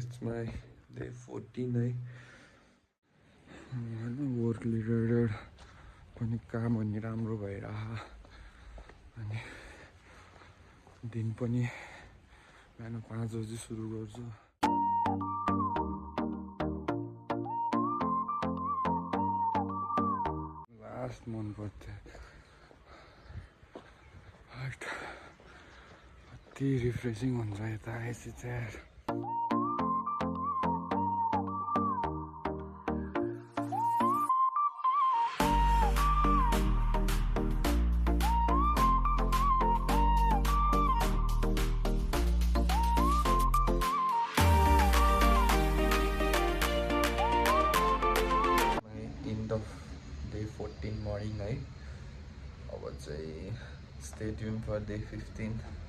it's my day 14 है होइन work related पनि काम पनि राम्रो भइरह अनि दिन पनि बिहान 5 बजी सुरु गर्छु लास्ट मन पर्थ्यो कति रिफ्रेसिङ हुन्छ यता आएपछि चाहिँ Day 14 morning है अब चाहिँ stay tuned for day 15